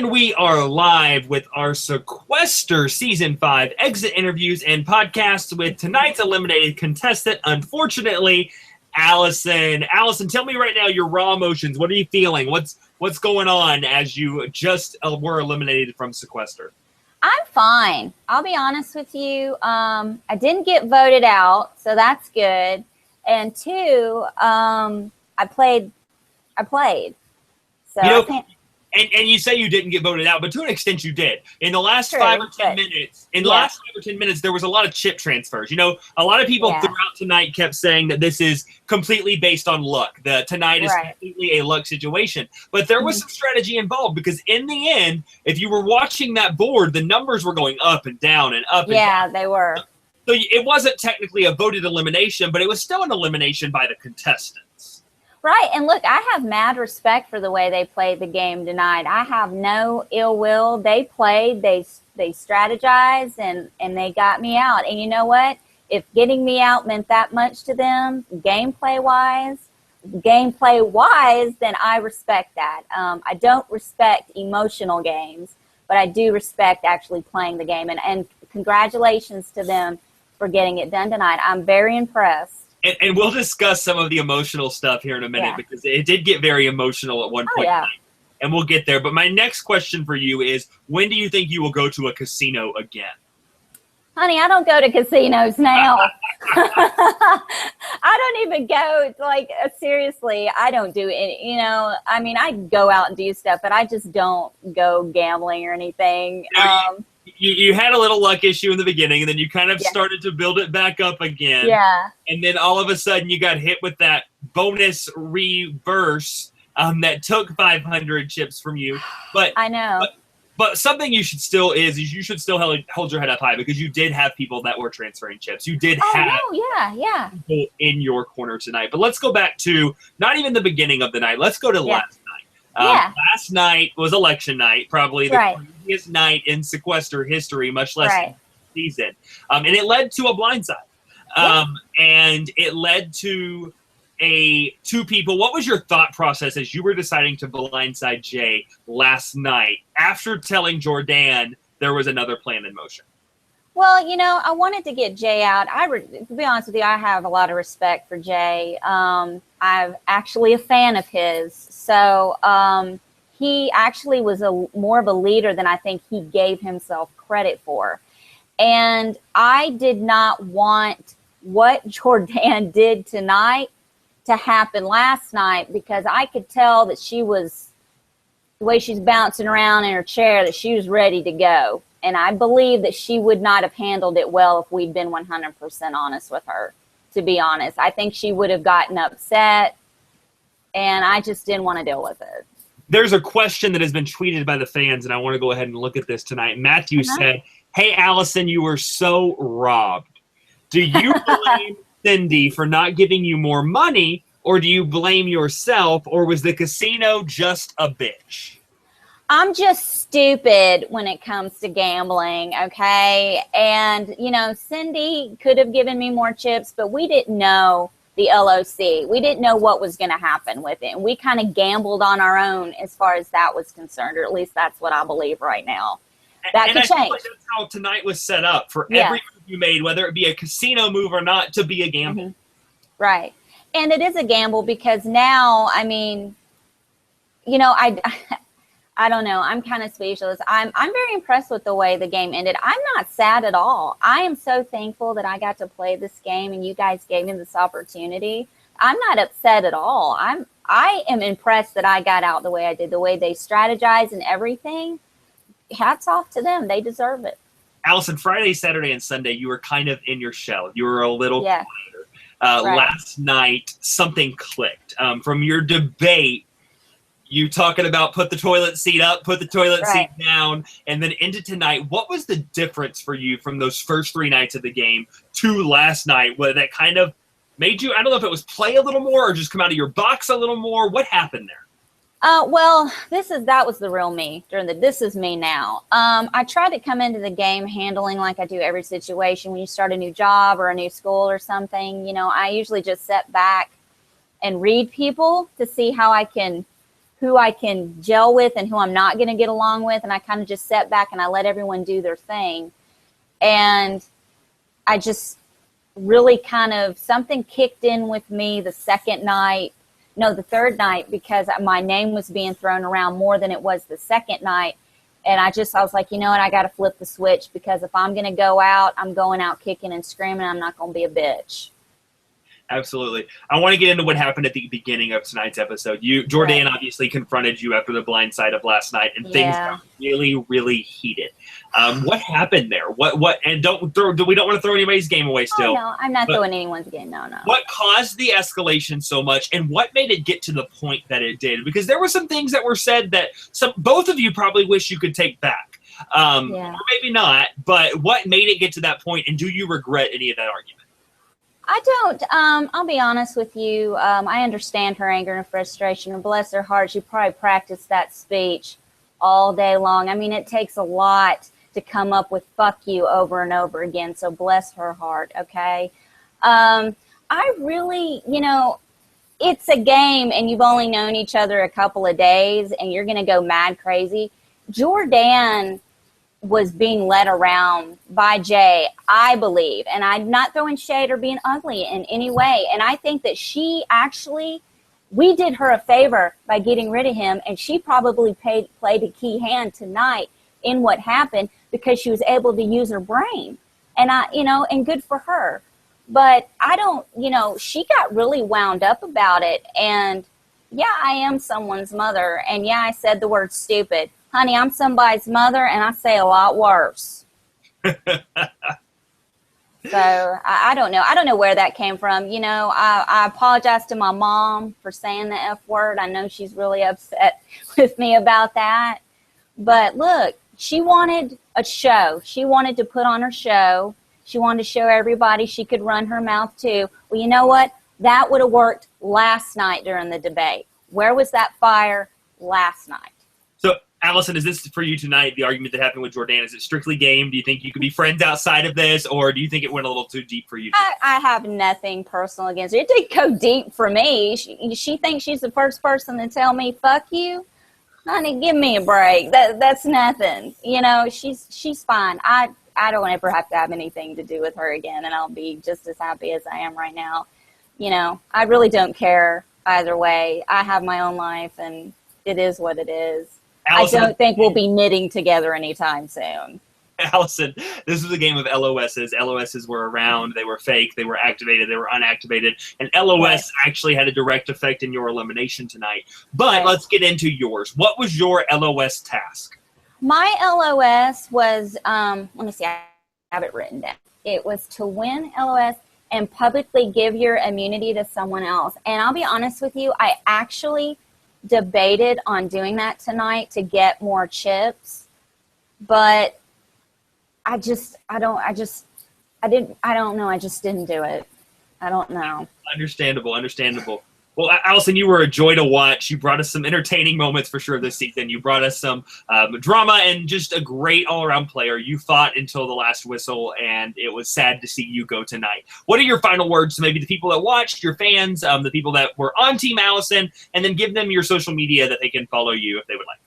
And we are live with our Sequester Season 5 exit interviews and podcasts with tonight's eliminated contestant, unfortunately, Allison. Allison, tell me right now your raw emotions. What are you feeling? What's going on as you just were eliminated from Sequester? I'm fine. I'll be honest with you. I didn't get voted out, so that's good. And two, I played. So I can't. And you say you didn't get voted out, but to an extent you did. In the last 5 or 10 minutes, there was a lot of chip transfers. You know, a lot of people throughout tonight kept saying that this is completely based on luck. That tonight is completely a luck situation. But there was some strategy involved because in the end, if you were watching that board, the numbers were going up and down and up and down. Yeah, they were. So it wasn't technically a voted elimination, but it was still an elimination by the contestants. Right. And look, I have mad respect for the way they played the game tonight. I have no ill will. They played, they strategized, and they got me out. And you know what? If getting me out meant that much to them, gameplay-wise, then I respect that. I don't respect emotional games, but I do respect actually playing the game. And congratulations to them for getting it done tonight. I'm very impressed. And we'll discuss some of the emotional stuff here in a minute because it did get very emotional at one point. And we'll get there. But my next question for you is, when do you think you will go to a casino again? Honey, I don't go to casinos now. I don't even go, seriously, I don't do it. You know, I mean, I go out and do stuff, but I just don't go gambling or anything. You had a little luck issue in the beginning, and then you kind of started to build it back up again. Yeah. And then all of a sudden you got hit with that bonus reverse that took 500 chips from you. But I know. But something you should still hold your head up high because you did have people that were transferring chips. You did have people in your corner tonight. But let's go back to not even the beginning of the night. Let's go to last night. Last night was election night, probably the craziest night in Sequester history, much less season. And it led to a blindside. And it led to two people. What was your thought process as you were deciding to blindside Jay last night after telling Jordan there was another plan in motion? Well, you know, I wanted to get Jay out. To be honest with you, I have a lot of respect for Jay. I'm actually a fan of his. So he actually was more of a leader than I think he gave himself credit for. And I did not want what Jordan did tonight to happen last night because I could tell that she was, the way she's bouncing around in her chair, that she was ready to go. And I believe that she would not have handled it well if we'd been 100% honest with her, to be honest. I think she would have gotten upset, and I just didn't want to deal with it. There's a question that has been tweeted by the fans, and I want to go ahead and look at this tonight. Matthew said, "Hey, Allison, you were so robbed. Do you blame Cindy for not giving you more money, or do you blame yourself, or was the casino just a bitch?" I'm just stupid when it comes to gambling, okay? And, you know, Cindy could have given me more chips, but we didn't know the LOC. We didn't know what was going to happen with it. And we kind of gambled on our own as far as that was concerned, or at least that's what I believe right now. That could change. Like that's how tonight was set up for every move you made, whether it be a casino move or not, to be a gamble. Right. And it is a gamble because now, I mean, you know, I don't know. I'm kind of speechless. I'm very impressed with the way the game ended. I'm not sad at all. I am so thankful that I got to play this game and you guys gave me this opportunity. I'm not upset at all. I am impressed that I got out the way I did, the way they strategized and everything. Hats off to them. They deserve it. Allison, Friday, Saturday, and Sunday, you were kind of in your shell. You were a little quieter. Last night, something clicked. From your debate, you talking about put the toilet seat up, put the toilet seat down, and then into tonight. What was the difference for you from those first 3 nights of the game to last night? Where that kind of made you, I don't know if it was play a little more or just come out of your box a little more. What happened there? Well, that was the real me during this is me now. I tried to come into the game handling like I do every situation. When you start a new job or a new school or something, you know, I usually just sit back and read people to see how I can who I can gel with and who I'm not going to get along with. And I kind of just sat back and I let everyone do their thing. And I just really kind of, something kicked in with me the third night, because my name was being thrown around more than it was the second night. And I was like, you know what, I got to flip the switch, because if I'm going to go out, I'm going out kicking and screaming. I'm not going to be a bitch. Absolutely. I want to get into what happened at the beginning of tonight's episode. Jordan obviously confronted you after the blind side of last night, and things got really, really heated. What happened there? And we don't want to throw anybody's game away still. Oh, no, I'm not throwing anyone's game. No. What caused the escalation so much, and what made it get to the point that it did? Because there were some things that were said that both of you probably wish you could take back. Or maybe not, but what made it get to that point, and do you regret any of that argument? I don't. I'll be honest with you. I understand her anger and frustration. And bless her heart, she probably practiced that speech all day long. I mean, it takes a lot to come up with "fuck you" over and over again. So bless her heart. Okay. I really, it's a game, and you've only known each other a couple of days, and you're going to go mad crazy. Jordan was being led around by Jay, I believe. And I'm not throwing shade or being ugly in any way. And I think that we did her a favor by getting rid of him. And she probably played a key hand tonight in what happened, because she was able to use her brain. And and good for her. But I don't, she got really wound up about it. And yeah, I am someone's mother. And yeah, I said the word stupid. Honey, I'm somebody's mother, and I say a lot worse. So I don't know. I don't know where that came from. I apologize to my mom for saying the F word. I know she's really upset with me about that. But look, she wanted a show. She wanted to put on her show. She wanted to show everybody she could run her mouth too. Well, you know what? That would have worked last night during the debate. Where was that fire last night? So, Allison, is this for you tonight, the argument that happened with Jordan? Is it strictly game? Do you think you could be friends outside of this, or do you think it went a little too deep for you? I have nothing personal against her. It did go deep for me. She thinks she's the first person to tell me, fuck you? Honey, give me a break. That's nothing. She's fine. I don't ever have to have anything to do with her again, and I'll be just as happy as I am right now. I really don't care either way. I have my own life, and it is what it is. Allison, I don't think we'll be knitting together anytime soon. Allison, this was a game of LOSs. LOSs were around. They were fake. They were activated. They were unactivated. And LOS actually had a direct effect in your elimination tonight. But let's get into yours. What was your LOS task? My LOS was, let me see, I have it written down. It was to win LOS and publicly give your immunity to someone else. And I'll be honest with you, I actually debated on doing that tonight to get more chips, but I just didn't do it. I don't know. Understandable. Well, Allison, you were a joy to watch. You brought us some entertaining moments for sure this season. You brought us some drama and just a great all-around player. You fought until the last whistle, and it was sad to see you go tonight. What are your final words to maybe the people that watched, your fans, the people that were on Team Allison, and then give them your social media that they can follow you if they would like?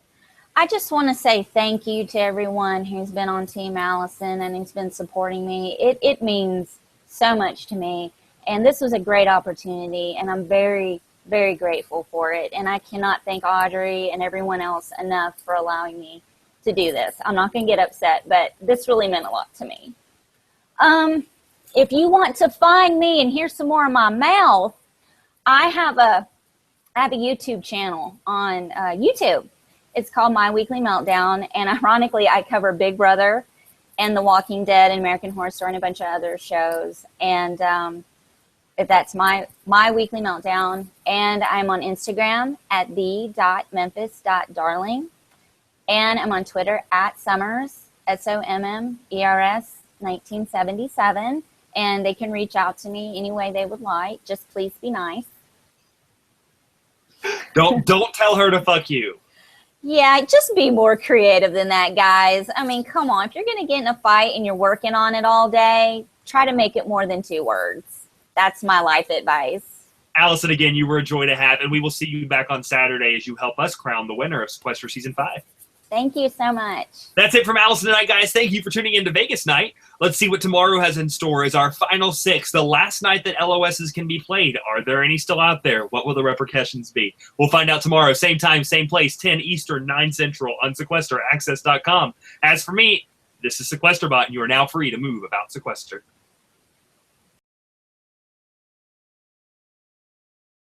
I just want to say thank you to everyone who's been on Team Allison and who's been supporting me. It means so much to me. And this was a great opportunity, and I'm very, very grateful for it. And I cannot thank Audrey and everyone else enough for allowing me to do this. I'm not going to get upset, but this really meant a lot to me. If you want to find me and hear some more of my mouth, I have a YouTube channel on YouTube. It's called My Weekly Meltdown, and ironically, I cover Big Brother and The Walking Dead and American Horror Story and a bunch of other shows. And that's my Weekly Meltdown. And I'm on Instagram at the.memphis.darling. And I'm on Twitter at Summers, SOMMERS 1977. And they can reach out to me any way they would like. Just please be nice. Don't tell her to fuck you. Yeah, just be more creative than that, guys. I mean, come on. If you're going to get in a fight and you're working on it all day, try to make it more than 2 words. That's my life advice. Allison, again, you were a joy to have, and we will see you back on Saturday as you help us crown the winner of Sequester Season 5. Thank you so much. That's it from Allison tonight, guys. Thank you for tuning in to Vegas Night. Let's see what tomorrow has in store as our final 6, the last night that LOSs can be played. Are there any still out there? What will the repercussions be? We'll find out tomorrow, same time, same place, 10 Eastern, 9 Central on SequesterAccess.com. As for me, this is SequesterBot, and you are now free to move about Sequester.